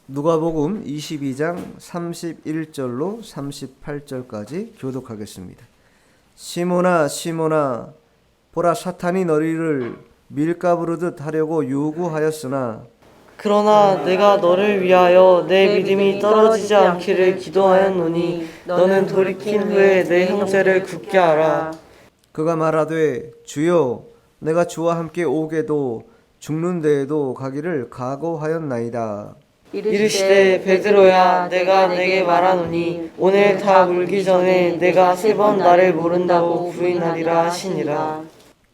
누가복음 22장 31절로 38절까지 교독하겠습니다. 시몬아 시몬아 보라 사탄이 너희를 밀가부르듯 하려고 요구하였으나 그러나 내가 너를 위하여 내 믿음이 떨어지지 않기를 기도하였노니 너는 돌이킨 후에 내 형제를 굳게 하라. 그가 말하되 주여 내가 주와 함께 오게도 죽는 데에도 가기를 각오하였나이다. 이르시되 베드로야 내가 내게 말하노니 오늘 다 울기 전에 내가 3번 나를 모른다고 부인하리라 하시니라.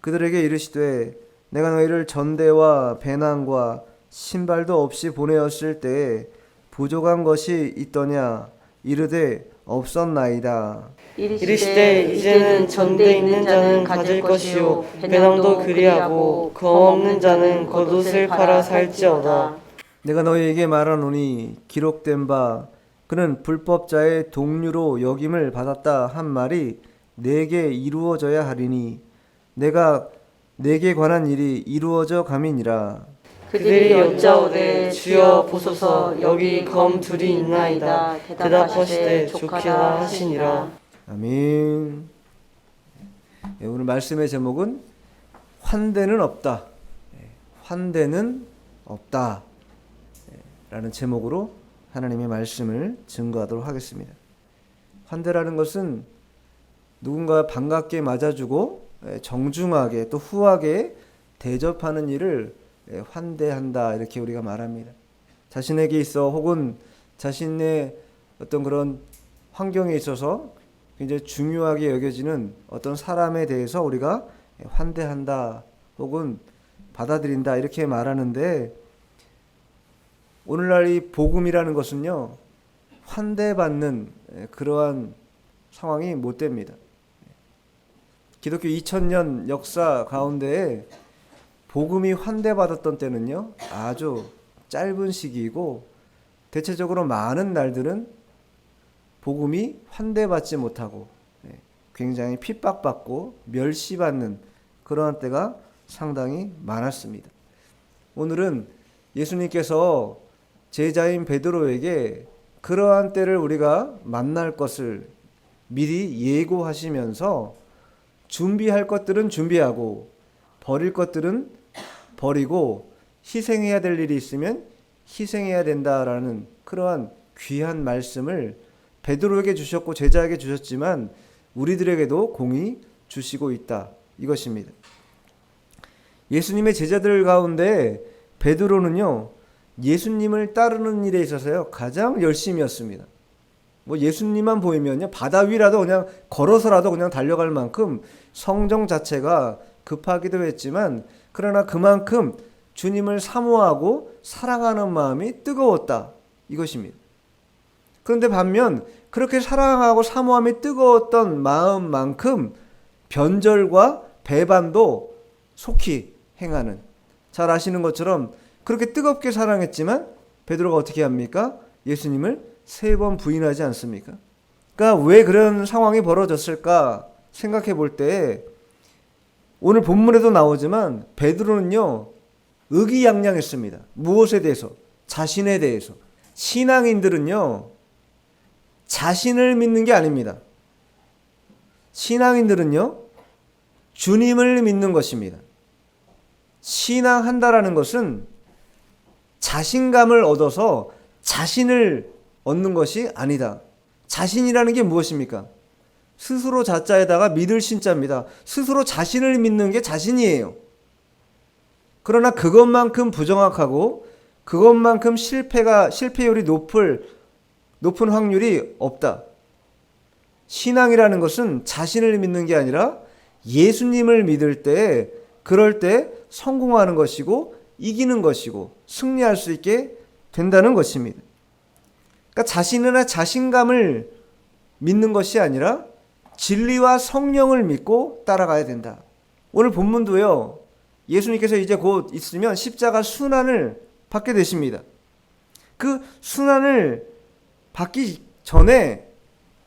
그들에게 이르시되 내가 너희를 전대와 배낭과 신발도 없이 보내었을 때에 부족한 것이 있더냐 이르되 없었나이다. 이르시되 이제는 전대 있는 자는 가질 것이요 배낭도 그리하고 검 없는 자는 겉옷을 팔아 살지어다. 내가 너희에게 말하노니 기록된 바 그는 불법자의 동류로 여김을 받았다 한 말이 내게 이루어져야 하리니 내가 내게 관한 일이 이루어져 감이니라. 그들이 여짜오되 주여 보소서 여기 검 둘이 있나이다. 대답하시되 좋게라 하시니라. 아멘. 오늘 말씀의 제목은 환대는 없다. 환대는 없다. 라는 제목으로 하나님의 말씀을 증거하도록 하겠습니다. 환대라는 것은 누군가 반갑게 맞아주고 정중하게 또 후하게 대접하는 일을 환대한다 이렇게 우리가 말합니다. 자신에게 있어 혹은 자신의 어떤 그런 환경에 있어서 굉장히 중요하게 여겨지는 어떤 사람에 대해서 우리가 환대한다 혹은 받아들인다 이렇게 말하는데 오늘날 이 복음이라는 것은요 환대받는 그러한 상황이 못 됩니다. 기독교 2000년 역사 가운데에 복음이 환대받았던 때는요 아주 짧은 시기이고 대체적으로 많은 날들은 복음이 환대받지 못하고 굉장히 핍박받고 멸시받는 그러한 때가 상당히 많았습니다. 오늘은 예수님께서 제자인 베드로에게 그러한 때를 우리가 만날 것을 미리 예고하시면서 준비할 것들은 준비하고 버릴 것들은 버리고 희생해야 될 일이 있으면 희생해야 된다라는 그러한 귀한 말씀을 베드로에게 주셨고 제자에게 주셨지만 우리들에게도 공히 주시고 있다 이것입니다. 예수님의 제자들 가운데 베드로는요 예수님을 따르는 일에 있어서요 가장 열심이었습니다. 뭐 예수님만 보이면요 바다 위라도 그냥 걸어서라도 그냥 달려갈 만큼 성정 자체가 급하기도 했지만 그러나 그만큼 주님을 사모하고 사랑하는 마음이 뜨거웠다 이것입니다. 그런데 반면 그렇게 사랑하고 사모함이 뜨거웠던 마음만큼 변절과 배반도 속히 행하는, 잘 아시는 것처럼 그렇게 뜨겁게 사랑했지만 베드로가 어떻게 합니까? 예수님을 3번 부인하지 않습니까? 그러니까 왜 그런 상황이 벌어졌을까 생각해 볼 때 오늘 본문에도 나오지만 베드로는요 의기양양했습니다. 무엇에 대해서? 자신에 대해서. 신앙인들은요 자신을 믿는 게 아닙니다. 신앙인들은요 주님을 믿는 것입니다. 신앙한다라는 것은 자신감을 얻어서 자신을 얻는 것이 아니다. 자신이라는 게 무엇입니까? 스스로 자자에다가 믿을 신자입니다. 스스로 자신을 믿는 게 자신이에요. 그러나 그것만큼 부정확하고 그것만큼 실패율이 높은 확률이 없다. 신앙이라는 것은 자신을 믿는 게 아니라 예수님을 믿을 때 그럴 때 성공하는 것이고 이기는 것이고 승리할 수 있게 된다는 것입니다. 그러니까 자신이나 자신감을 믿는 것이 아니라 진리와 성령을 믿고 따라가야 된다. 오늘 본문도요. 예수님께서 이제 곧 있으면 십자가 순환을 받게 되십니다. 그 순환을 받기 전에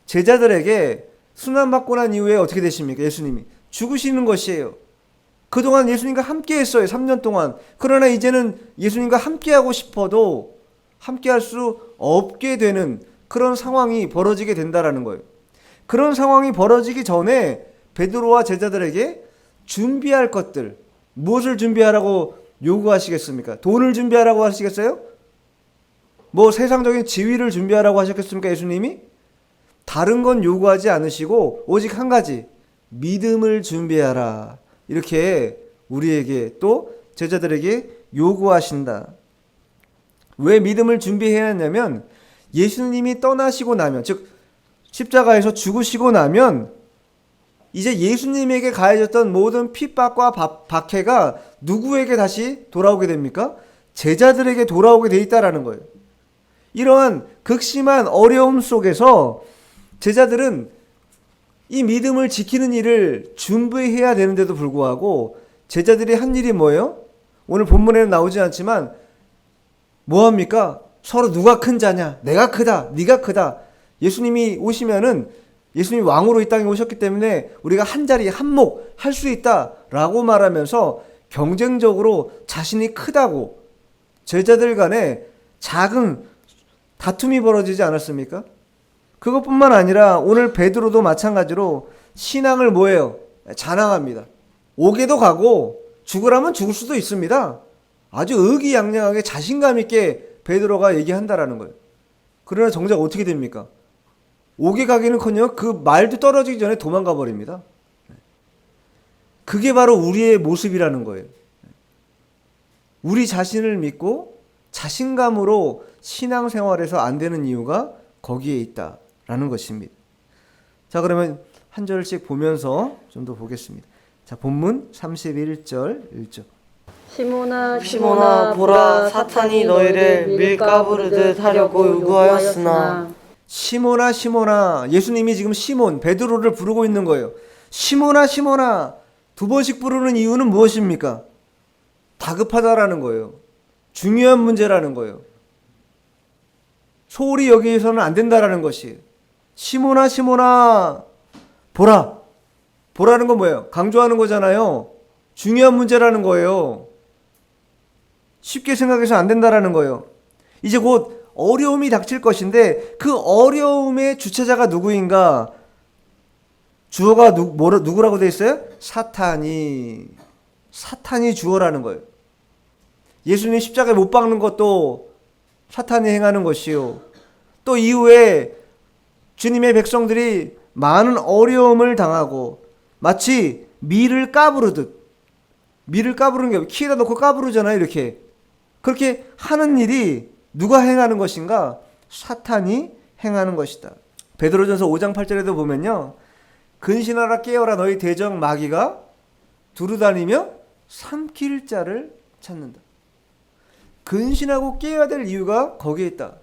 제자들에게 순환받고 난 이후에 어떻게 되십니까? 예수님이 죽으시는 것이에요. 그동안 예수님과 함께 했어요. 3년 동안. 그러나 이제는 예수님과 함께 하고 싶어도 함께 할 수 없게 되는 그런 상황이 벌어지게 된다라는 거예요. 그런 상황이 벌어지기 전에 베드로와 제자들에게 준비할 것들, 무엇을 준비하라고 요구하시겠습니까? 돈을 준비하라고 하시겠어요? 뭐 세상적인 지위를 준비하라고 하셨겠습니까? 예수님이? 다른 건 요구하지 않으시고 오직 한 가지, 믿음을 준비하라. 이렇게 우리에게 또 제자들에게 요구하신다. 왜 믿음을 준비해야 하냐면 예수님이 떠나시고 나면, 즉 십자가에서 죽으시고 나면 이제 예수님에게 가해졌던 모든 핍박과 박해가 누구에게 다시 돌아오게 됩니까? 제자들에게 돌아오게 돼 있다라는 거예요. 이러한 극심한 어려움 속에서 제자들은 이 믿음을 지키는 일을 준비해야 되는데도 불구하고 제자들이 한 일이 뭐예요? 오늘 본문에는 나오지 않지만 뭐합니까? 서로 누가 큰 자냐? 내가 크다, 네가 크다. 예수님이 오시면은 예수님이 왕으로 이 땅에 오셨기 때문에 우리가 한 자리 한몫 할 수 있다라고 말하면서 경쟁적으로 자신이 크다고 제자들 간에 작은 다툼이 벌어지지 않았습니까? 그것뿐만 아니라 오늘 베드로도 마찬가지로 신앙을 뭐예요? 자랑합니다. 오게도 가고 죽으라면 죽을 수도 있습니다. 아주 의기양양하게 자신감 있게 베드로가 얘기한다라는 거예요. 그러나 정작 어떻게 됩니까? 오게 가기는커녕 그 말도 떨어지기 전에 도망가 버립니다. 그게 바로 우리의 모습이라는 거예요. 우리 자신을 믿고 자신감으로 신앙생활에서 안 되는 이유가 거기에 있다라는 것입니다. 자, 그러면 한 절씩 보면서 좀 더 보겠습니다. 자, 본문 31절 1절. 시몬아 보라, 사탄이 너희를 밀가부르듯 하려고 요구하였으나. 시몬아 시몬아, 예수님이 지금 시몬 베드로를 부르고 있는 거예요. 시몬아 시몬아, 두 번씩 부르는 이유는 무엇입니까? 다급하다라는 거예요. 중요한 문제라는 거예요. 소홀히 여기에서는 안 된다라는 것이. 시몬아 시몬아 보라. 보라는 건 뭐예요? 강조하는 거잖아요. 중요한 문제라는 거예요. 쉽게 생각해서 안 된다라는 거예요. 이제 곧 어려움이 닥칠 것인데 그 어려움의 주체자가 누구인가? 주어가 누구라고 돼 있어요? 사탄이 주어라는 거예요. 예수님 십자가에 못 박는 것도 사탄이 행하는 것이요. 또 이후에 주님의 백성들이 많은 어려움을 당하고 마치 밀을 까부르듯, 밀을 까부르는 게 키에다 놓고 까부르잖아요. 이렇게. 그렇게 하는 일이 누가 행하는 것인가? 사탄이 행하는 것이다. 베드로전서 5장 8절에도 보면요, 근신하라 깨어라 너희 대적 마귀가 두루다니며 삼킬 자를 찾는다. 근신하고 깨어야 될 이유가 거기에 있다.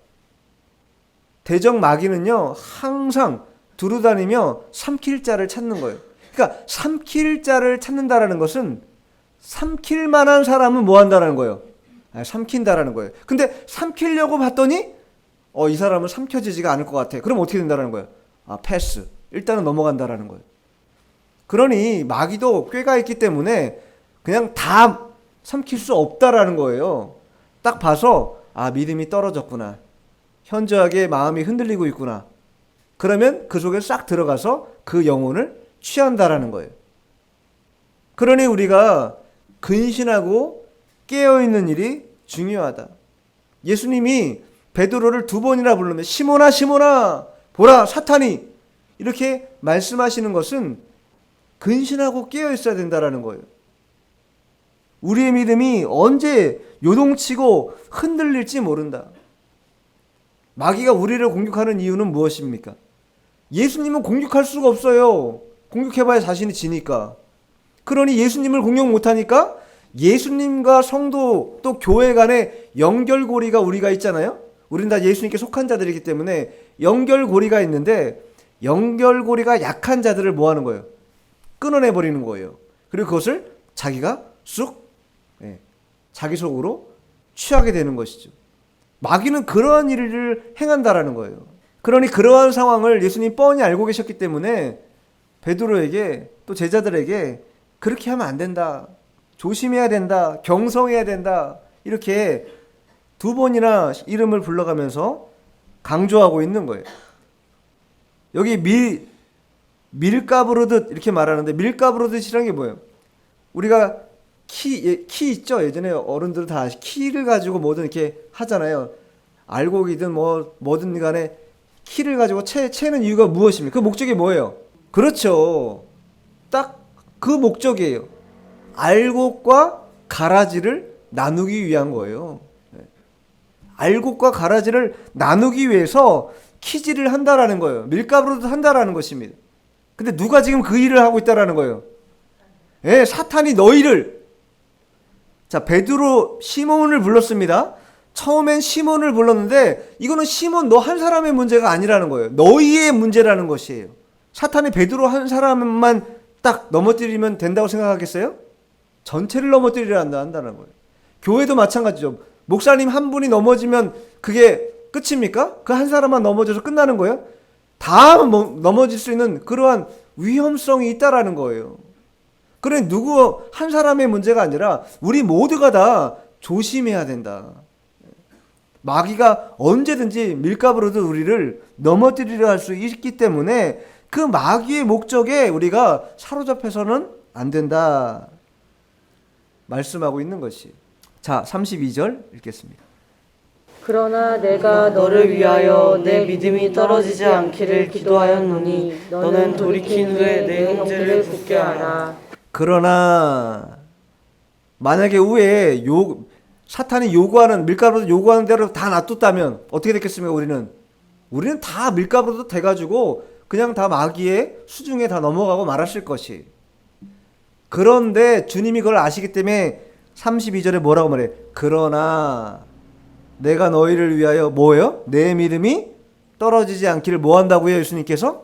대적 마귀는요 항상 두루다니며 삼킬 자를 찾는 거예요. 그러니까 삼킬 자를 찾는다라는 것은 삼킬 만한 사람은 뭐 한다라는 거예요? 삼킨다라는 거예요. 근데 삼키려고 봤더니 이 사람은 삼켜지지가 않을 것 같아. 그럼 어떻게 된다라는 거예요? 패스. 일단은 넘어간다라는 거예요. 그러니 마귀도 꾀가 있기 때문에 그냥 다 삼킬 수 없다라는 거예요. 딱 봐서 믿음이 떨어졌구나. 현저하게 마음이 흔들리고 있구나. 그러면 그 속에 싹 들어가서 그 영혼을 취한다라는 거예요. 그러니 우리가 근신하고 깨어있는 일이 중요하다. 예수님이 베드로를 두 번이나 부르면 시몬아 시몬아 보라 사탄이 이렇게 말씀하시는 것은 근신하고 깨어있어야 된다라는 거예요. 우리의 믿음이 언제 요동치고 흔들릴지 모른다. 마귀가 우리를 공격하는 이유는 무엇입니까? 예수님은 공격할 수가 없어요. 공격해봐야 자신이 지니까. 그러니 예수님을 공격 못하니까 예수님과 성도 또 교회 간의 연결고리가 우리가 있잖아요. 우리는 다 예수님께 속한 자들이기 때문에 연결고리가 있는데 연결고리가 약한 자들을 뭐 하는 거예요? 끊어내버리는 거예요. 그리고 그것을 자기가 쑥 자기 속으로 취하게 되는 것이죠. 마귀는 그러한 일을 행한다라는 거예요. 그러니 그러한 상황을 예수님 뻔히 알고 계셨기 때문에 베드로에게 또 제자들에게 그렇게 하면 안 된다. 조심해야 된다. 경성해야 된다. 이렇게 두 번이나 이름을 불러가면서 강조하고 있는 거예요. 여기 밀가부르듯 이렇게 말하는데, 밀가부르듯이라는 게 뭐예요? 우리가 키 있죠? 예전에 어른들은 다 키를 가지고 뭐든 이렇게 하잖아요. 알곡이든 뭐든 간에 키를 가지고 채는 이유가 무엇입니까? 그 목적이 뭐예요? 그렇죠. 딱 그 목적이에요. 알곡과 가라지를 나누기 위한 거예요. 알곡과 가라지를 나누기 위해서 키질을 한다라는 거예요. 밀가루를 한다라는 것입니다. 근데 누가 지금 그 일을 하고 있다라는 거예요? 예, 사탄이 너희를. 자, 베드로 시몬을 불렀습니다. 처음엔 시몬을 불렀는데 이거는 시몬 너 한 사람의 문제가 아니라는 거예요. 너희의 문제라는 것이에요. 사탄이 베드로 한 사람만 딱 넘어뜨리면 된다고 생각하겠어요? 전체를 넘어뜨리려 한다는 거예요. 교회도 마찬가지죠. 목사님 한 분이 넘어지면 그게 끝입니까? 그 한 사람만 넘어져서 끝나는 거예요? 다 넘어질 수 있는 그러한 위험성이 있다라는 거예요. 그래, 누구 한 사람의 문제가 아니라 우리 모두가 다 조심해야 된다. 마귀가 언제든지 밀가부르듯 우리를 넘어뜨리려 할 수 있기 때문에 그 마귀의 목적에 우리가 사로잡혀서는 안 된다 말씀하고 있는 것이. 자, 32절 읽겠습니다. 그러나 내가 너를 위하여 내 믿음이 떨어지지 않기를 기도하였노니 너는 돌이킨 후에 내 형제를 붙게 하라. 그러나 만약에 후에 사탄이 요구하는 밀가루도 요구하는 대로 다 놔뒀다면 어떻게 됐겠습니까? 우리는 다 밀가루도 돼가지고 그냥 다 마귀의 수중에 다 넘어가고 말았을 것이. 그런데 주님이 그걸 아시기 때문에 32절에 뭐라고 말해? 그러나 내가 너희를 위하여 뭐예요? 내 믿음이 떨어지지 않기를 뭐 한다고요? 예수님께서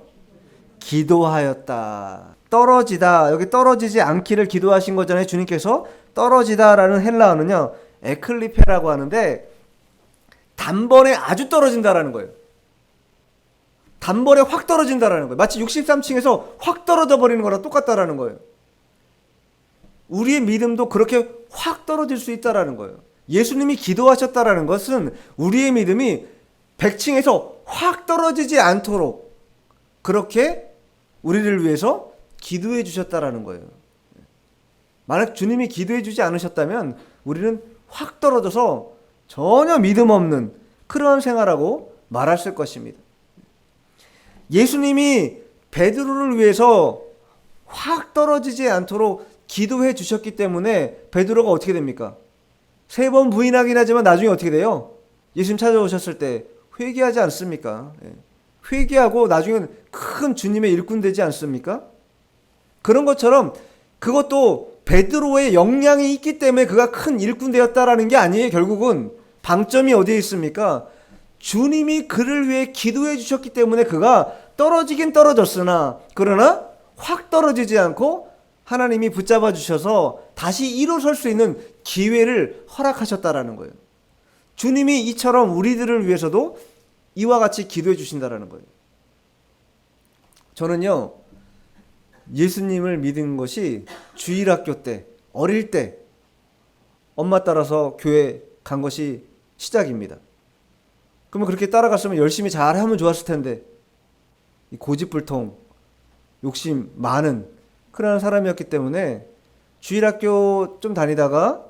기도하였다. 떨어지다. 여기 떨어지지 않기를 기도하신 거잖아요. 주님께서. 떨어지다라는 헬라어는요, 에클리페라고 하는데 단번에 아주 떨어진다라는 거예요. 단번에 확 떨어진다라는 거예요. 마치 63층에서 확 떨어져 버리는 거랑 똑같다라는 거예요. 우리의 믿음도 그렇게 확 떨어질 수 있다라는 거예요. 예수님이 기도하셨다라는 것은 우리의 믿음이 100층에서 확 떨어지지 않도록 그렇게 우리를 위해서 기도해 주셨다라는 거예요. 만약 주님이 기도해 주지 않으셨다면 우리는 확 떨어져서 전혀 믿음 없는 그러한 생활하고 말았을 것입니다. 예수님이 베드로를 위해서 확 떨어지지 않도록 기도해 주셨기 때문에 베드로가 어떻게 됩니까? 3번 부인하긴 하지만 나중에 어떻게 돼요? 예수님 찾아오셨을 때 회개하지 않습니까? 회개하고 나중에는 큰 주님의 일꾼 되지 않습니까? 그런 것처럼 그것도 베드로의 역량이 있기 때문에 그가 큰 일꾼 되었다라는 게 아니에요. 결국은 방점이 어디에 있습니까? 주님이 그를 위해 기도해 주셨기 때문에 그가 떨어지긴 떨어졌으나 그러나 확 떨어지지 않고 하나님이 붙잡아 주셔서 다시 일어설 수 있는 기회를 허락하셨다라는 거예요. 주님이 이처럼 우리들을 위해서도 이와 같이 기도해 주신다라는 거예요. 저는요, 예수님을 믿은 것이 주일학교 때, 어릴 때 엄마 따라서 교회 간 것이 시작입니다. 그러면 그렇게 따라갔으면 열심히 잘하면 좋았을 텐데 이 고집불통, 욕심 많은 그런 사람이었기 때문에 주일학교 좀 다니다가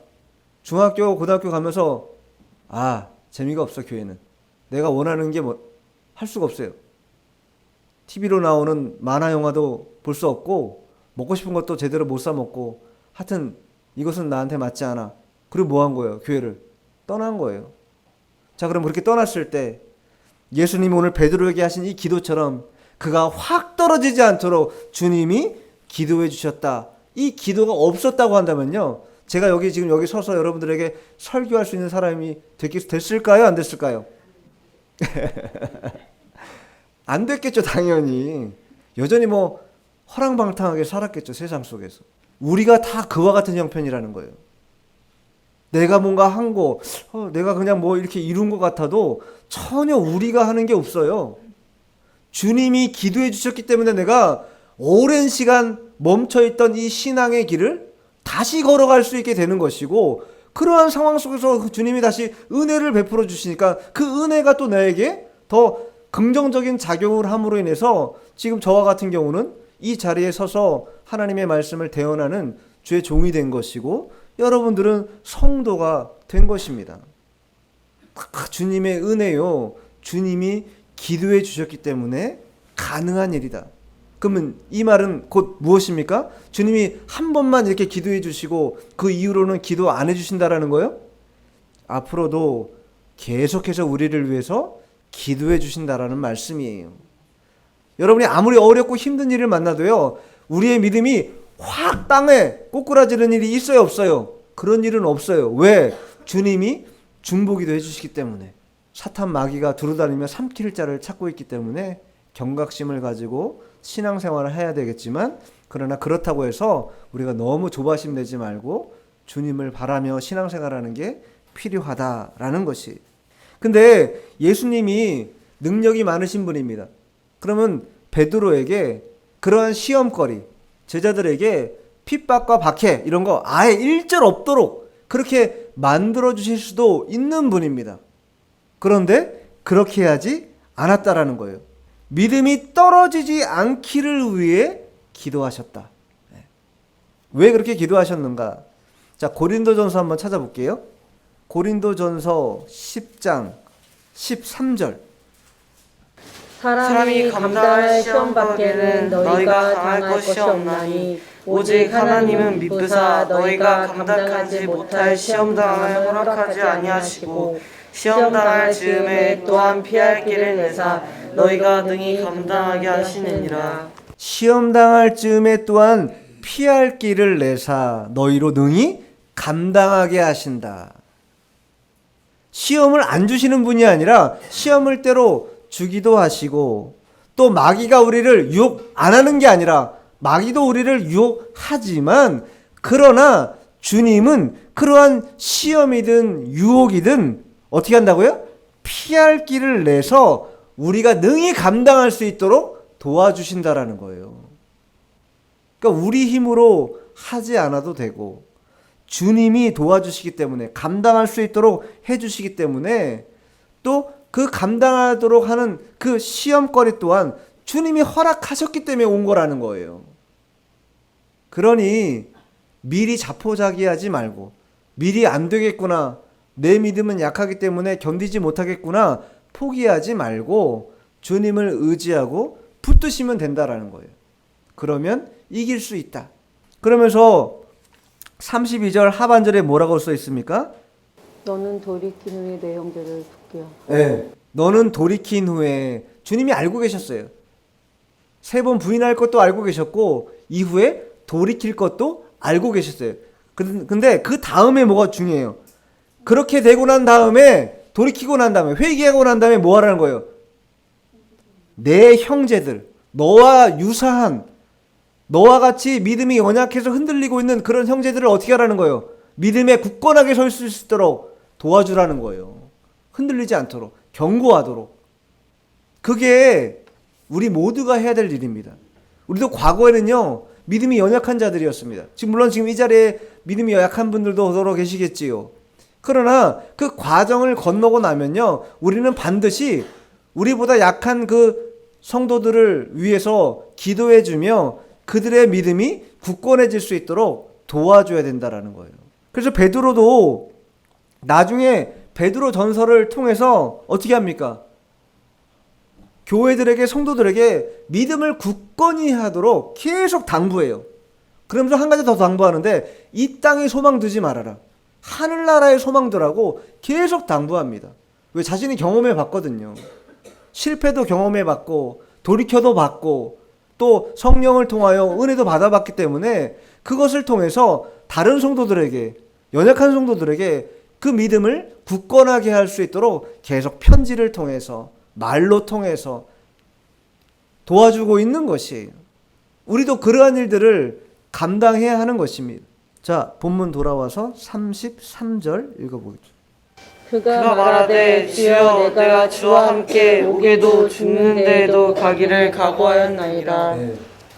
중학교, 고등학교 가면서 재미가 없어. 교회는 내가 원하는 게 할 수가 없어요. TV로 나오는 만화 영화도 볼 수 없고 먹고 싶은 것도 제대로 못 사 먹고 하여튼 이것은 나한테 맞지 않아. 그리고 뭐 한 거예요? 교회를 떠난 거예요. 자, 그럼 그렇게 떠났을 때 예수님이 오늘 베드로에게 하신 이 기도처럼 그가 확 떨어지지 않도록 주님이 기도해 주셨다. 이 기도가 없었다고 한다면요, 제가 지금 여기 서서 여러분들에게 설교할 수 있는 사람이 됐을까요? 안 됐을까요? 안 됐겠죠. 당연히 여전히 허랑방탕하게 살았겠죠. 세상 속에서. 우리가 다 그와 같은 형편이라는 거예요. 내가 뭔가 한 거, 내가 그냥 이렇게 이룬 것 같아도 전혀 우리가 하는 게 없어요. 주님이 기도해 주셨기 때문에 내가 오랜 시간 멈춰있던 이 신앙의 길을 다시 걸어갈 수 있게 되는 것이고, 그러한 상황 속에서 주님이 다시 은혜를 베풀어 주시니까 그 은혜가 또 나에게 더 긍정적인 작용을 함으로 인해서 지금 저와 같은 경우는 이 자리에 서서 하나님의 말씀을 대언하는 주의 종이 된 것이고 여러분들은 성도가 된 것입니다. 주님의 은혜요. 주님이 기도해 주셨기 때문에 가능한 일이다. 그러면 이 말은 곧 무엇입니까? 주님이 한 번만 이렇게 기도해 주시고 그 이후로는 기도 안 해 주신다라는 거예요? 앞으로도 계속해서 우리를 위해서 기도해 주신다라는 말씀이에요. 여러분이 아무리 어렵고 힘든 일을 만나도요, 우리의 믿음이 확 땅에 꼬꾸라지는 일이 있어요, 없어요? 그런 일은 없어요. 왜? 주님이 중보기도 해주시기 때문에. 사탄 마귀가 두루다니며 삼킬 자를 찾고 있기 때문에 경각심을 가지고 신앙생활을 해야 되겠지만, 그러나 그렇다고 해서 우리가 너무 조바심 내지 말고 주님을 바라며 신앙생활하는 게 필요하다라는 것이. 근데 예수님이 능력이 많으신 분입니다. 그러면 베드로에게 그러한 시험거리, 제자들에게 핍박과 박해 이런 거 아예 일절 없도록 그렇게 만들어 주실 수도 있는 분입니다. 그런데 그렇게 하지 않았다라는 거예요. 믿음이 떨어지지 않기를 위해 기도하셨다. 왜 그렇게 기도하셨는가? 자, 고린도전서 한번 찾아볼게요. 고린도전서 10장 13절. 사람이 감당할 시험 밖에는 너희가 당할 것이 없나니 오직 하나님은 미쁘사 너희가 감당하지 못할 시험 당함을 허락하지 아니하시고 시험 당할 즈음에 또한 피할 길을 내사 너희가 능히 감당하게 하시느니라. 시험 당할 즈음에 또한 피할 길을 내사 너희로 능히 감당하게 하신다. 시험을 안 주시는 분이 아니라 시험을 때로 주기도 하시고, 또 마귀가 우리를 유혹 안 하는 게 아니라 마귀도 우리를 유혹하지만, 그러나 주님은 그러한 시험이든 유혹이든 어떻게 한다고요? 피할 길을 내서 우리가 능히 감당할 수 있도록 도와주신다라는 거예요. 그러니까 우리 힘으로 하지 않아도 되고 주님이 도와주시기 때문에, 감당할 수 있도록 해주시기 때문에, 또 그 감당하도록 하는 그 시험거리 또한 주님이 허락하셨기 때문에 온 거라는 거예요. 그러니 미리 자포자기하지 말고, 미리 안 되겠구나, 내 믿음은 약하기 때문에 견디지 못하겠구나, 포기하지 말고 주님을 의지하고 붙드시면 된다라는 거예요. 그러면 이길 수 있다. 그러면서 32절 하반절에 뭐라고 써 있습니까? 너는 돌이킨 후에 내 형제를 붙게 네. 너는 돌이킨 후에, 주님이 알고 계셨어요. 3번 부인할 것도 알고 계셨고 이후에 돌이킬 것도 알고 계셨어요. 근데 그 다음에 뭐가 중요해요? 그렇게 되고 난 다음에, 돌이키고 난 다음에, 회개하고 난 다음에 뭐 하라는 거예요? 내 형제들, 너와 유사한, 너와 같이 믿음이 연약해서 흔들리고 있는 그런 형제들을 어떻게 하라는 거예요? 믿음에 굳건하게 설 수 있도록 도와주라는 거예요. 흔들리지 않도록, 경고하도록. 그게 우리 모두가 해야 될 일입니다. 우리도 과거에는요, 믿음이 연약한 자들이었습니다. 물론 지금 이 자리에 믿음이 약한 분들도 더러 계시겠지요. 그러나 그 과정을 건너고 나면요, 우리는 반드시 우리보다 약한 그 성도들을 위해서 기도해주며 그들의 믿음이 굳건해질 수 있도록 도와줘야 된다라는 거예요. 그래서 베드로도 나중에 베드로 전서를 통해서 어떻게 합니까? 교회들에게, 성도들에게 믿음을 굳건히 하도록 계속 당부해요. 그러면서 한 가지 더 당부하는데, 이 땅에 소망 두지 말아라, 하늘나라에 소망 두라고 계속 당부합니다. 왜? 자신이 경험해 봤거든요. 실패도 경험해 봤고 돌이켜도 봤고 또 성령을 통하여 은혜도 받아봤기 때문에 그것을 통해서 다른 성도들에게, 연약한 성도들에게 그 믿음을 굳건하게 할 수 있도록 계속 편지를 통해서, 말로 통해서 도와주고 있는 것이에요. 우리도 그러한 일들을 감당해야 하는 것입니다. 자, 본문 돌아와서 33절 읽어보겠습니다. 그가 말하되 주여 내가 주와 함께 오게도 죽는 데에도 가기를 각오하였나이다. 네.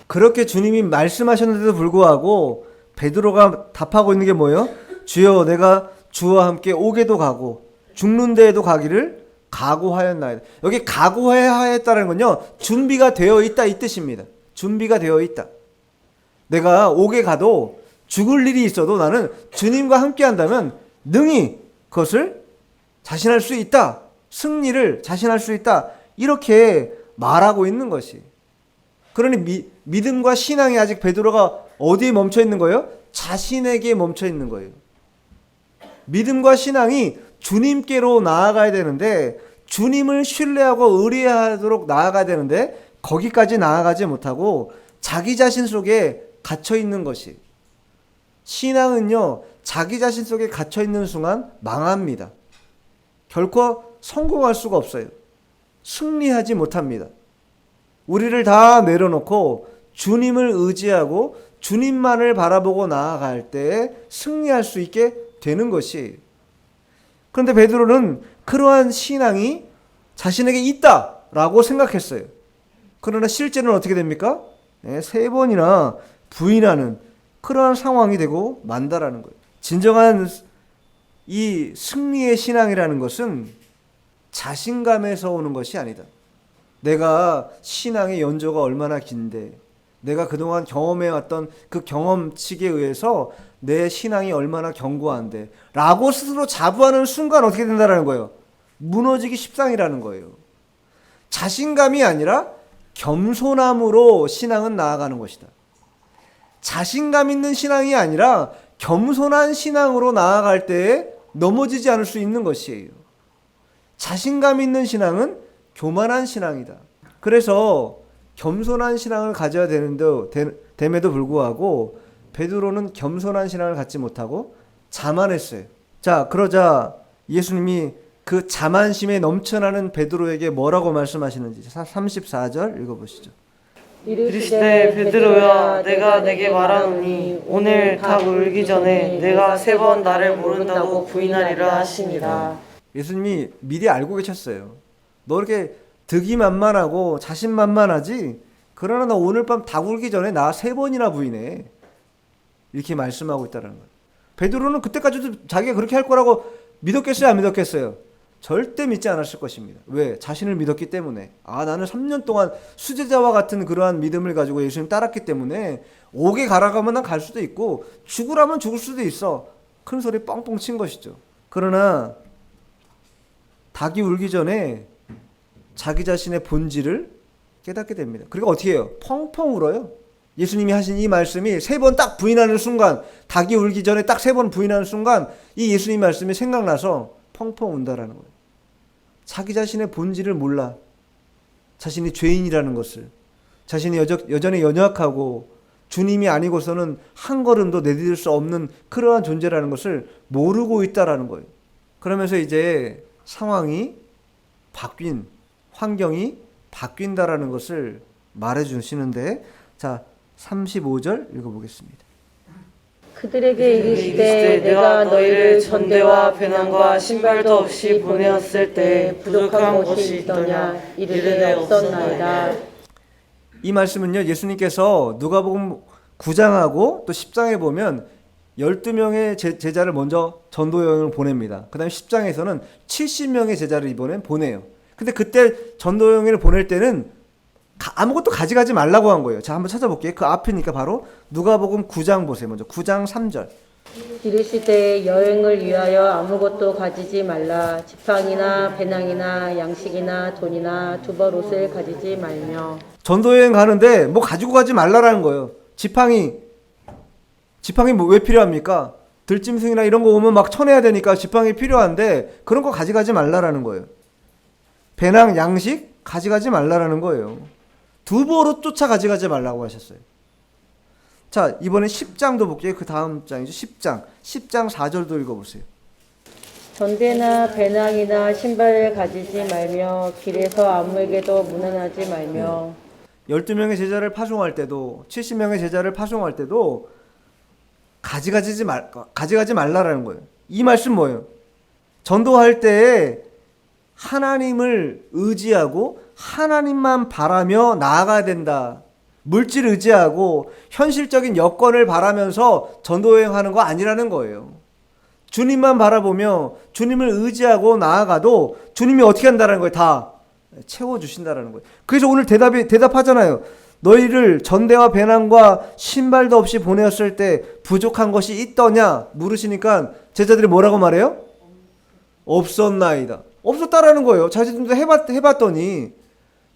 그렇게 주님이 말씀하셨는데도 불구하고 베드로가 답하고 있는 게 뭐예요? 주여 내가 주와 함께 옥에도 가고 죽는 데에도 가기를 각오하였나이다. 여기 각오하였다는 건요, 준비가 되어 있다 이 뜻입니다. 준비가 되어 있다. 내가 옥에 가도 죽을 일이 있어도 나는 주님과 함께 한다면 능히 그것을 자신할 수 있다. 승리를 자신할 수 있다. 이렇게 말하고 있는 것이. 그러니 믿음과 신앙이 아직 베드로가 어디에 멈춰 있는 거예요? 자신에게 멈춰 있는 거예요. 믿음과 신앙이 주님께로 나아가야 되는데, 주님을 신뢰하고 의뢰하도록 나아가야 되는데 거기까지 나아가지 못하고 자기 자신 속에 갇혀 있는 것이. 신앙은요, 자기 자신 속에 갇혀 있는 순간 망합니다. 결코 성공할 수가 없어요. 승리하지 못합니다. 우리를 다 내려놓고 주님을 의지하고 주님만을 바라보고 나아갈 때 승리할 수 있게 되는 것이. 그런데 베드로는 그러한 신앙이 자신에게 있다라고 생각했어요. 그러나 실제는 어떻게 됩니까? 3번이나 부인하는 그러한 상황이 되고 만다라는 거예요. 진정한 이 승리의 신앙이라는 것은 자신감에서 오는 것이 아니다. 내가 신앙의 연조가 얼마나 긴데, 내가 그동안 경험해왔던 그 경험치에 의해서 내 신앙이 얼마나 견고한데 라고 스스로 자부하는 순간 어떻게 된다는 거예요? 무너지기 십상이라는 거예요. 자신감이 아니라 겸손함으로 신앙은 나아가는 것이다. 자신감 있는 신앙이 아니라 겸손한 신앙으로 나아갈 때에 넘어지지 않을 수 있는 것이에요. 자신감 있는 신앙은 교만한 신앙이다. 그래서 겸손한 신앙을 가져야 됨에도 불구하고 베드로는 겸손한 신앙을 갖지 못하고 자만했어요. 자, 그러자 예수님이 그 자만심에 넘쳐나는 베드로에게 뭐라고 말씀하시는지 34절 읽어보시죠. 이르시되 베드로야, 내가 내게 말하노니 오늘 닭 울기 전에 내가 3번 나를 모른다고 부인하리라 하시니라. 예수님이 미리 알고 계셨어요. 너 이렇게 득이만만하고 자신만만하지? 그러나 너 오늘 밤 닭 울기 전에 나 3번이나 부인해. 이렇게 말씀하고 있다는 거예요. 베드로는 그때까지도 자기가 그렇게 할 거라고 믿었겠어요? 안 믿었겠어요? 절대 믿지 않았을 것입니다. 왜? 자신을 믿었기 때문에. 나는 3년 동안 수제자와 같은 그러한 믿음을 가지고 예수님 따랐기 때문에 옥에 가라가면 난 갈 수도 있고 죽으라면 죽을 수도 있어. 큰 소리 뻥뻥 친 것이죠. 그러나 닭이 울기 전에 자기 자신의 본질을 깨닫게 됩니다. 그리고 어떻게 해요? 펑펑 울어요. 예수님이 하신 이 말씀이 3번 딱 부인하는 순간, 닭이 울기 전에 딱 3번 부인하는 순간 이 예수님 말씀이 생각나서 펑펑 운다라는 거예요. 자기 자신의 본질을 몰라. 자신이 죄인이라는 것을, 자신이 여전히 연약하고 주님이 아니고서는 한 걸음도 내디딜 수 없는 그러한 존재라는 것을 모르고 있다라는 거예요. 그러면서 이제 상황이 환경이 바뀐다라는 것을 말해 주시는데, 자, 35절 읽어보겠습니다. 그들에게 이르시되 내가 너희를 전대와 배낭과 신발도 없이 보내었을 때 부족한 것이 있더냐 이르되 없었나이다. 이 말씀은요, 예수님께서 누가복음 9장하고 또 10장에 보면 12명의 제자를 먼저 전도 여행을 보냅니다. 그 다음에 10장에서는 70명의 제자를 이번엔 보내요. 근데 그때 전도 여행을 보낼 때는 아무것도 가져가지 말라고 한 거예요. 자, 한번 찾아볼게요. 그 앞이니까 바로 누가복음 9장 보세요. 먼저 9장 3절. 이르시되 여행을 위하여 아무것도 가지지 말라. 지팡이나 배낭이나 양식이나 돈이나 두벌 옷을 가지지 말며. 전도 여행 가는데 뭐 가지고 가지 말라라는 거예요. 지팡이 뭐 왜 필요합니까? 들짐승이나 이런 거 오면 막 쳐내야 되니까 지팡이 필요한데 그런 거 가져가지 말라라는 거예요. 배낭, 양식 가져가지 말라라는 거예요. 두보로 쫓아 가져가지 말라고 하셨어요. 자, 이번에 10장도 볼게요. 그 다음 장이죠. 10장 4절도 읽어보세요. 전대나 배낭이나 신발을 가지지 말며 길에서 아무에게도 문안하지 말며. 12명의 제자를 파송할 때도 70명의 제자를 파송할 때도 가져가지 말라라는 거예요. 이 말씀 뭐예요? 전도할 때에 하나님을 의지하고 하나님만 바라며 나아가야 된다. 물질 의지하고 현실적인 여건을 바라면서 전도 여행하는 거 아니라는 거예요. 주님만 바라보며 주님을 의지하고 나아가도 주님이 어떻게 한다는 거예요? 다 채워주신다는 거예요. 그래서 오늘 대답하잖아요. 너희를 전대와 배낭과 신발도 없이 보내었을 때 부족한 것이 있더냐 물으시니까 제자들이 뭐라고 말해요? 없었나이다. 없었다라는 거예요. 자신들도 해봤더니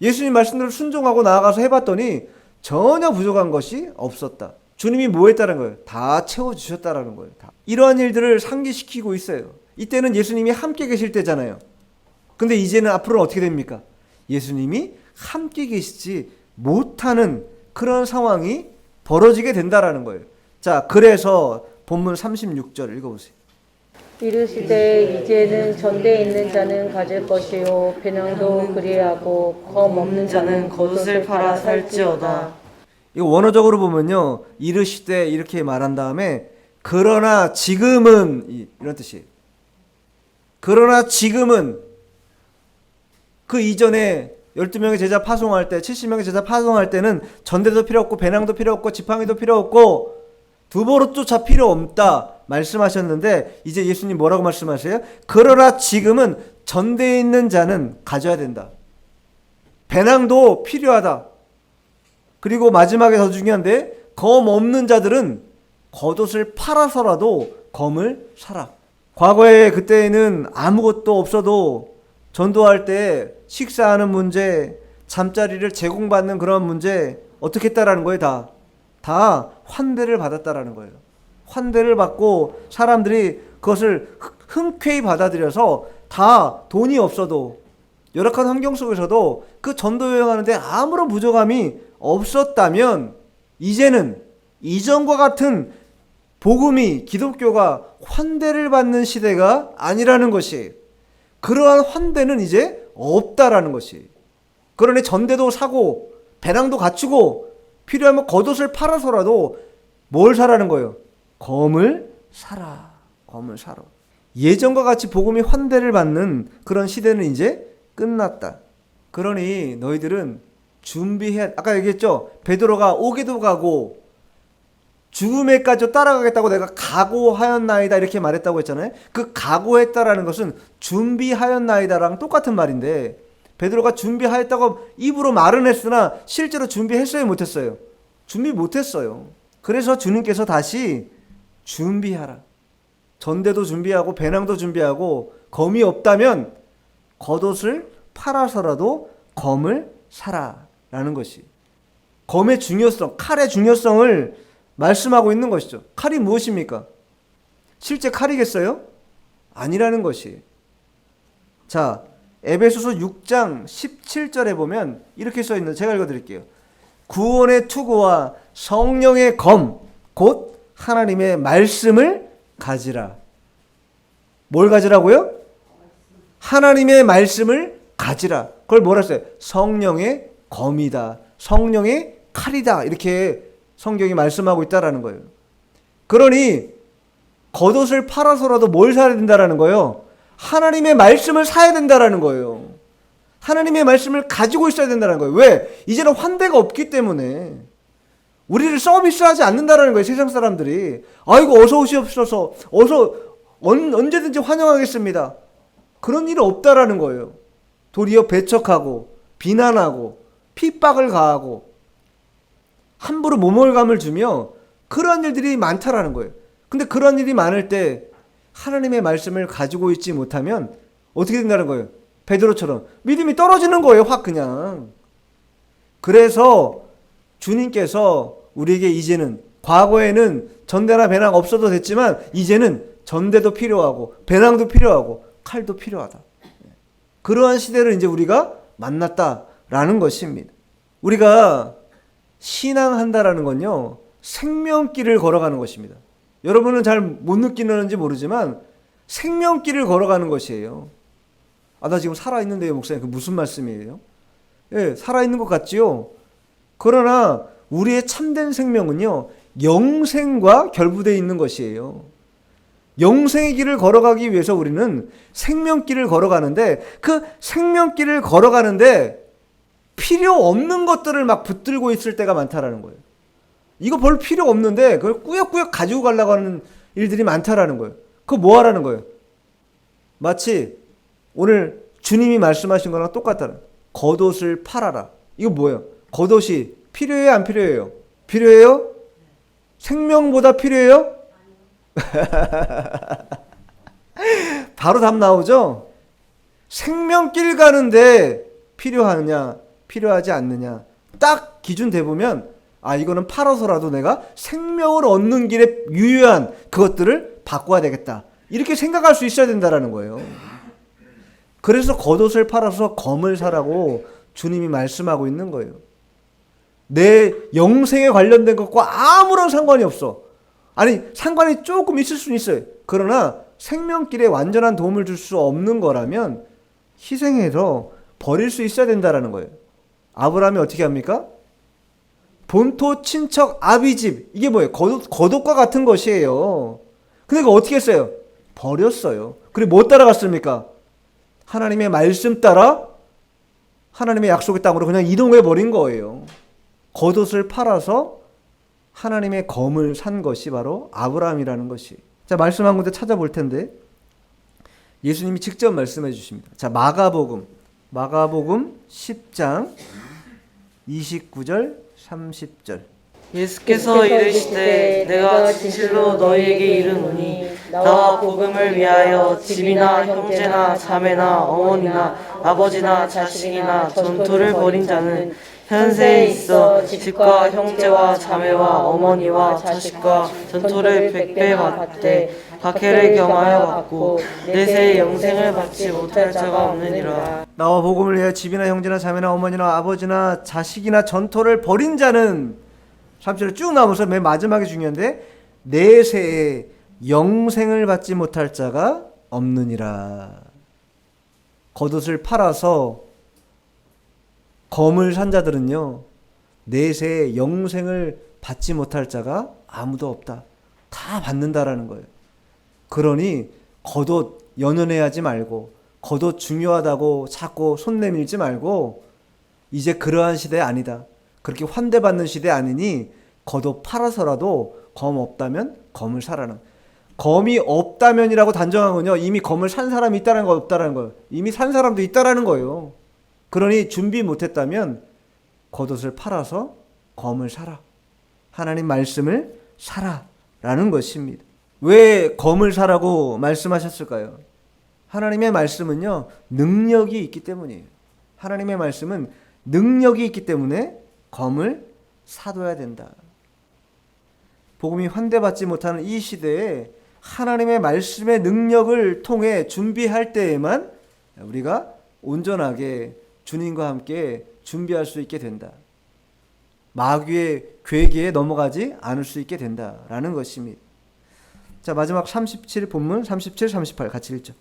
예수님 말씀대로 순종하고 나아가서 해봤더니 전혀 부족한 것이 없었다. 주님이 뭐 했다는 거예요? 다 채워주셨다라는 거예요. 다. 이러한 일들을 상기시키고 있어요. 이때는 예수님이 함께 계실 때잖아요. 근데 이제는 앞으로는 어떻게 됩니까? 예수님이 함께 계시지 못하는 그런 상황이 벌어지게 된다라는 거예요. 자, 그래서 본문 36절 읽어보세요. 이르시되 이제는 전대에 있는 자는 가질 것이요 배낭도 그리하고 검 없는 자는 겉옷을 팔아 살지어다. 이거 원어적으로 보면요, 이르시되 이렇게 말한 다음에 그러나 지금은 이런 뜻이에요. 그러나 지금은 그 이전에 12명의 제자 파송할 때 70명의 제자 파송할 때는 전대도 필요 없고 배낭도 필요 없고 지팡이도 필요 없고 두보로조차 필요 없다 말씀하셨는데 이제 예수님 뭐라고 말씀하세요? 그러나 지금은 전대에 있는 자는 가져야 된다. 배낭도 필요하다. 그리고 마지막에 더 중요한데 검 없는 자들은 겉옷을 팔아서라도 검을 사라. 과거에 그때는 아무것도 없어도 전도할 때 식사하는 문제, 잠자리를 제공받는 그런 문제 어떻게 했다라는 거예요? 다 환대를 받았다라는 거예요. 환대를 받고 사람들이 그것을 흔쾌히 받아들여서 다 돈이 없어도 열악한 환경 속에서도 그 전도 여행하는데 아무런 부족함이 없었다면 이제는 이전과 같은 복음이 기독교가 환대를 받는 시대가 아니라는 것이 그러한 환대는 이제 없다라는 것이 그러니 전대도 사고 배낭도 갖추고 필요하면 겉옷을 팔아서라도 뭘 사라는 거예요? 검을 사라. 검을 사라. 예전과 같이 복음이 환대를 받는 그런 시대는 이제 끝났다. 그러니 너희들은 준비해야. 아까 얘기했죠. 베드로가 오게도 가고 죽음에까지 따라가겠다고 내가 각오하였나이다 이렇게 말했다고 했잖아요. 그 각오했다라는 것은 준비하였나이다랑 똑같은 말인데 베드로가 준비하였다고 입으로 말은 했으나 실제로 준비했어요 못했어요? 준비 못했어요. 그래서 주님께서 다시 준비하라. 전대도 준비하고 배낭도 준비하고 검이 없다면 겉옷을 팔아서라도 검을 사라라는 것이 검의 중요성, 칼의 중요성을 말씀하고 있는 것이죠. 칼이 무엇입니까? 실제 칼이겠어요? 아니라는 것이. 자, 에베소서 6장 17절에 보면 이렇게 써 있는 제가 읽어드릴게요. 구원의 투구와 성령의 검, 곧 하나님의 말씀을 가지라. 뭘 가지라고요? 하나님의 말씀을 가지라. 그걸 뭐라 했어요? 성령의 검이다. 성령의 칼이다. 이렇게 성경이 말씀하고 있다라는 거예요. 그러니 겉옷을 팔아서라도 뭘 사야 된다라는 거예요? 하나님의 말씀을 사야 된다라는 거예요. 하나님의 말씀을 가지고 있어야 된다는 거예요. 왜? 이제는 환대가 없기 때문에 우리를 서비스하지 않는다라는 거예요. 세상 사람들이. 아이고 어서 오시옵소서. 어서 언제든지 환영하겠습니다. 그런 일이 없다라는 거예요. 도리어 배척하고 비난하고 핍박을 가하고 함부로 모멸감을 주며 그런 일들이 많다라는 거예요. 근데 그런 일이 많을 때 하나님의 말씀을 가지고 있지 못하면 어떻게 된다는 거예요? 베드로처럼 믿음이 떨어지는 거예요. 확 그냥. 그래서 주님께서 우리에게 이제는 과거에는 전대나 배낭 없어도 됐지만 이제는 전대도 필요하고 배낭도 필요하고 칼도 필요하다. 그러한 시대를 이제 우리가 만났다라는 것입니다. 우리가 신앙한다라는 건요, 생명길을 걸어가는 것입니다. 여러분은 잘 못 느끼는지 모르지만 생명길을 걸어가는 것이에요. 아, 나 지금 살아있는데요, 목사님. 그 무슨 말씀이에요? 예, 살아있는 것 같지요? 그러나 우리의 참된 생명은요, 영생과 결부되어 있는 것이에요. 영생의 길을 걸어가기 위해서 우리는 생명길을 걸어가는데 그 생명길을 걸어가는데 필요 없는 것들을 막 붙들고 있을 때가 많다라는 거예요. 이거 별 필요 없는데 그걸 꾸역꾸역 가지고 가려고 하는 일들이 많다라는 거예요. 그거 뭐 하라는 거예요? 마치 오늘 주님이 말씀하신 거랑 똑같다는, 겉옷을 팔아라. 이거 뭐예요? 겉옷이 필요해요, 안 필요해요? 필요해요? 생명보다 필요해요? 바로 답 나오죠? 생명길 가는데 필요하느냐, 필요하지 않느냐. 딱 기준 대보면, 아, 이거는 팔아서라도 내가 생명을 얻는 길에 유효한 그것들을 바꿔야 되겠다. 이렇게 생각할 수 있어야 된다는 거예요. 그래서 겉옷을 팔아서 검을 사라고 주님이 말씀하고 있는 거예요. 내 영생에 관련된 것과 아무런 상관이 없어. 아니, 상관이 조금 있을 수는 있어요. 그러나 생명길에 완전한 도움을 줄 수 없는 거라면 희생해서 버릴 수 있어야 된다는 거예요. 아브라함이 어떻게 합니까? 본토 친척 아비집, 이게 뭐예요? 겉옷과 같은 것이에요. 근데 그거 어떻게 했어요? 버렸어요. 그리고 뭐 따라갔습니까? 하나님의 말씀 따라 하나님의 약속의 땅으로 그냥 이동해 버린 거예요. 겉옷을 팔아서 하나님의 검을 산 것이 바로 아브라함이라는 것이. 자, 말씀 한 군데 찾아볼 텐데 예수님이 직접 말씀해 주십니다. 자, 마가복음 10장 29절 30절. 예수께서 이르시되 내가 진실로 너희에게 이르노니 나와 복음을 위하여 집이나 형제나 자매나 어머니나 아버지나 자식이나 전토를 벌인 자는 현세에 있어 집과 형제와 자매와 어머니와 자식과 전토를 100배 받되 박해를 경하여 받고 내세의 영생을 받지 못할 자가 없느니라. 나와 복음을 위하여 집이나 형제나 자매나 어머니나 아버지나 자식이나 전토를 벌인 자는 3절을 쭉 나오면서 맨 마지막에 중요한데 내세에 영생을 받지 못할 자가 없느니라. 겉옷을 팔아서 검을 산 자들은요, 내세에 영생을 받지 못할 자가 아무도 없다. 다 받는다라는 거예요. 그러니 겉옷 연연해하지 말고, 겉옷 중요하다고 자꾸 손 내밀지 말고, 이제 그러한 시대 아니다. 그렇게 환대받는 시대 아니니 겉옷 팔아서라도 검 없다면 검을 사라는. 검이 없다면이라고 단정한 건요, 이미 검을 산 사람이 있다는 거 없다라는 거예요. 이미 산 사람도 있다라는 거예요. 그러니 준비 못했다면 겉옷을 팔아서 검을 사라. 하나님 말씀을 사라라는 것입니다. 왜 검을 사라고 말씀하셨을까요? 하나님의 말씀은요, 능력이 있기 때문이에요. 하나님의 말씀은 능력이 있기 때문에 검을 사둬야 된다. 복음이 환대받지 못하는 이 시대에 하나님의 말씀의 능력을 통해 준비할 때에만 우리가 온전하게 주님과 함께 준비할 수 있게 된다. 마귀의 괴계에 넘어가지 않을 수 있게 된다라는 것입니다. 자, 마지막 37 본문 37, 38 같이 읽죠.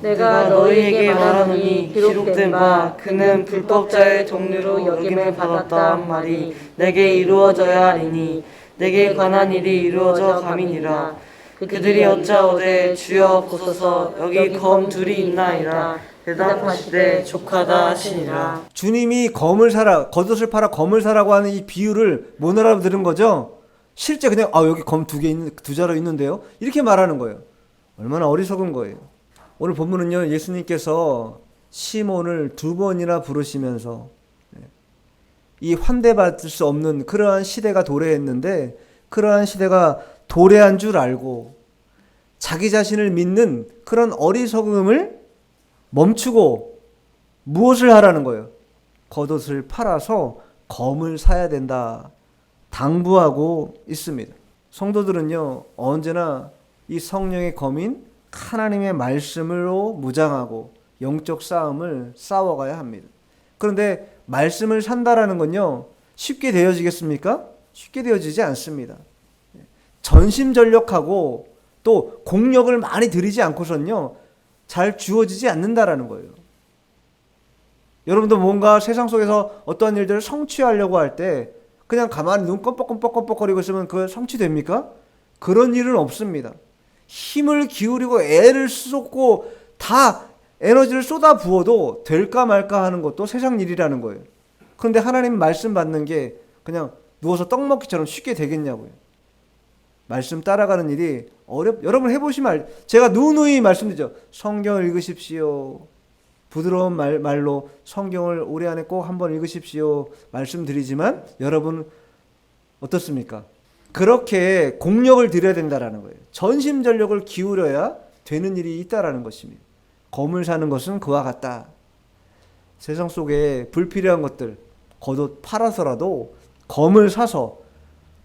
내가 너희에게 말하노니 기록된 바 그는 불법자의 종류로 여김을 받았다 한 말이 내게 이루어져야 하리니 내게 관한 일이 이루어져 감이니라. 그들이 여짜오되 주여 보소서 여기 검 둘이 있나이다. 대답하시되 족하다 하시니라. 주님이 검을 사라, 겉옷을 팔아 검을 사라고 하는 이 비유를 못 알아들은 거죠. 실제 그냥 여기 검 두 자루 있는데요, 이렇게 말하는 거예요. 얼마나 어리석은 거예요. 오늘 본문은요, 예수님께서 시몬을 2번이나 부르시면서 이 환대받을 수 없는 그러한 시대가 도래했는데, 그러한 시대가 도래한 줄 알고 자기 자신을 믿는 그런 어리석음을 멈추고 무엇을 하라는 거예요? 겉옷을 팔아서 검을 사야 된다 당부하고 있습니다. 성도들은요, 언제나 이 성령의 검인 하나님의 말씀으로 무장하고 영적 싸움을 싸워가야 합니다. 그런데 말씀을 산다라는 건요, 쉽게 되어지겠습니까? 쉽게 되어지지 않습니다. 전심전력하고 또 공력을 많이 들이지 않고선요, 잘 주어지지 않는다라는 거예요. 여러분도 뭔가 세상 속에서 어떠한 일들을 성취하려고 할 때 그냥 가만히 눈 껌뻑껌뻑껌뻑거리고 있으면 그거 성취됩니까? 그런 일은 없습니다. 힘을 기울이고 애를 쏟고 다 에너지를 쏟아 부어도 될까 말까 하는 것도 세상 일이라는 거예요. 그런데 하나님 말씀 받는 게 그냥 누워서 떡 먹기처럼 쉽게 되겠냐고요. 말씀 따라가는 일이 여러분 해보시면 제가 누누이 말씀드리죠. 성경을 읽으십시오. 부드러운 말로 성경을 올해 안에 꼭 한번 읽으십시오. 말씀드리지만 여러분 어떻습니까? 그렇게 공력을 들여야 된다라는 거예요. 전심전력을 기울여야 되는 일이 있다라는 것입니다. 검을 사는 것은 그와 같다. 세상 속에 불필요한 것들 겉옷 팔아서라도 검을 사서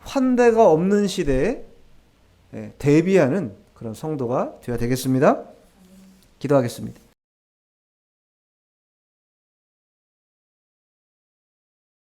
환대가 없는 시대에 대비하는 그런 성도가 되어야 되겠습니다. 기도하겠습니다.